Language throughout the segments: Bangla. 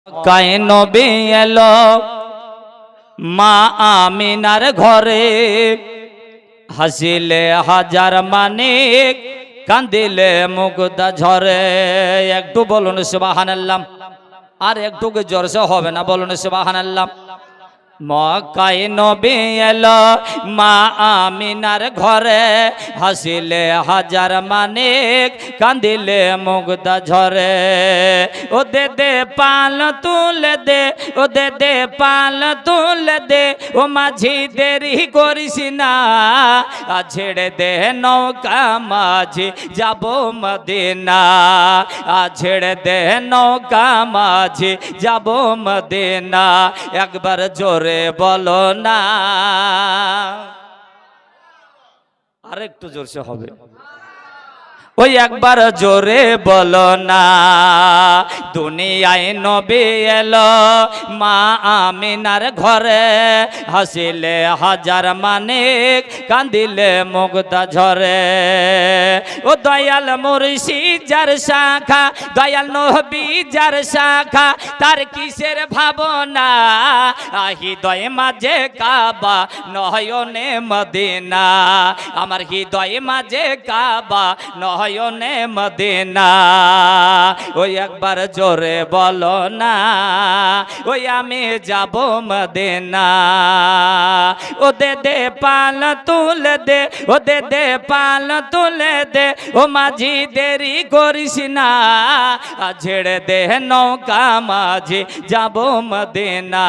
কায়ে নবী এলো মা আমিনার ঘরে, হাসিলে হাজার মানিক কান্দিলে মুগ্ধা ঝরে। একটু বলুন সুবহানাল্লাহ, আর একটু জোরসে হবে না, বলুন সুবহানাল্লাহ। মক্কায় নবী এলো মা আমিনার ঘরে, হাসিলে হাজার মানিক কান্দিলে মুগ্ধা ঝরে। ও দে দে পাল তুলে দে, ও দে দে পাল তুলে দে, ও মাঝি দেরি করিস না, ছেড়ে দে নৌকা মাঝি যাব মদিনা, ছেড়ে দে নৌকা মাঝি যাব মদিনা। একবার জোরে বলো না, আর একটু জোরসে হবে, ওই একবার জোরে বলো না। দুনিয়ায় নবী এলো মা আমিনার ঘরে, হাসিলে হাজার মানিক কান্দিলে মুগ্ধা ঝরে। ও দয়াল মুর্শিদ যার শাখা, দয়াল নবী যার শাখা, তার কিসের ভাবনা, হৃদয় মাঝে কাবা নয়নে মদিনা, আমার হৃদয় মাঝে কাবা নয়নে মদিনা। ওই একবার জোরে বলো না, ওই আমি যাব মদিনা। ও দে দে পাল তুলে দে, ও দে দে পাল তুলে দে, ও মাঝি দেরি করিস না, ছেড়ে দে নৌকা মাঝি যাব মদিনা,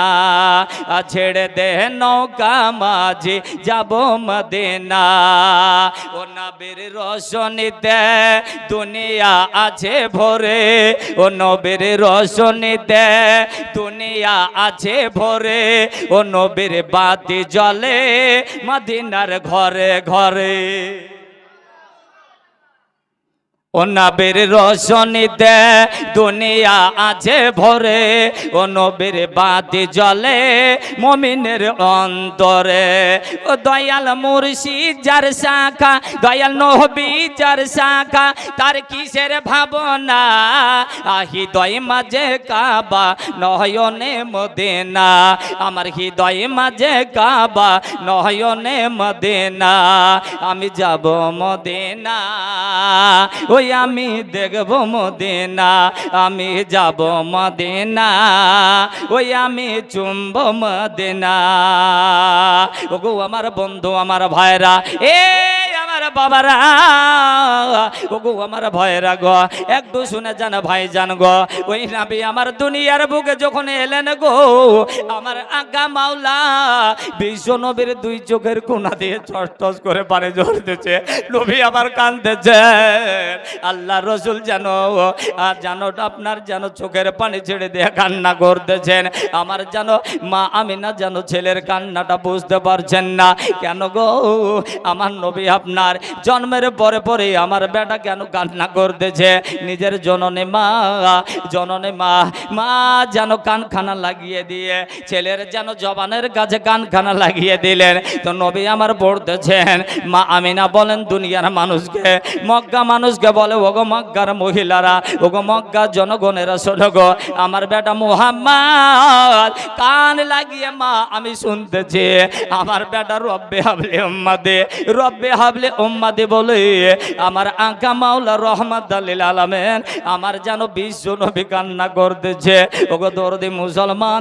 ছেড়ে দে নৌকা মাঝি যাব মদিনা। ও নবীর রোশনীতে দুনিয়া আছে ভরে, ও নবীর রোশনীতে দুনিয়া আছে ভরে, ও নবীর বাতি জ্বলে মদিনার ঘরে ঘরে। ও নবীর রোশনীতে দুনিয়া আছে ভরে, ও নবীর বাতি জ্বলে মুমিনের অন্তরে। ও দয়াল মুর্শিদ যার শাখা, দয়াল নবী যার শাখা, তার কিসের ভাবনা, হৃদয় মাঝে কাবা নয়নে মদিনা, আমার হৃদয় মাঝে কাবা নয়নে মদিনা। আমি যাব মদিনা, ওই আমি দেখব মদিনা, আমি যাব মদিনা, ওই আমি চুম্ব মদিনা। ওগো আমার বন্ধু আমার ভাইরা, এ আমার বাবারা, ওগো আমার ভাইরা গো, একটু শুনে জানা ভাই জান গো। ওই নবী আমার দুনিয়ার বুকে যখন এলেন গো, আমার আজ্ঞা মাওলা বিশ্ব নবীর দুই চোখের কোনা দিয়ে টস টস করে পানি ঝরতেছে, নবী আমার কাঁদতেছে। আল্লাহ রসুল জানো জানো আপনার যেন চোখের পানি ছেড়ে দিয়ে কান্না করতেছেন। আমার জানো মা আমিনা জানো ছেলের কান্নাটা বুঝতে পারছেন না। কেন গো আমার নবী আপনার জন্মের পরে পরে আমার বেটা কেন কান্না করতেছে? নিজের জননী মা, জননী মা, মা যেন কানখানা লাগিয়ে দিয়ে ছেলের যেন জবানের কাছে কানখানা লাগিয়ে দিলেন। তো নবী আমার পড়তেছেন, মা আমিনা বলেন দুনিয়ার মানুষকে, মক্কা মানুষকে বলে, ওগো মক্কার মহিলারা, ওগো মক্কার জনগণেরা শোনো গো, আমার বেটা মুহাম্মদ কান লাগিয়ে মা আমি শুনতেছি, আমার বেটা রব্বে হাবলে উম্মাদে, রব্বে হাবলে উম্মাদে বলে আমার আঁকা মাওলা রহমাতুল লিল আলামিন আমার যেন বিশ্ব নবী কান্না করতেছে। ওগো দরদি মুসলমান,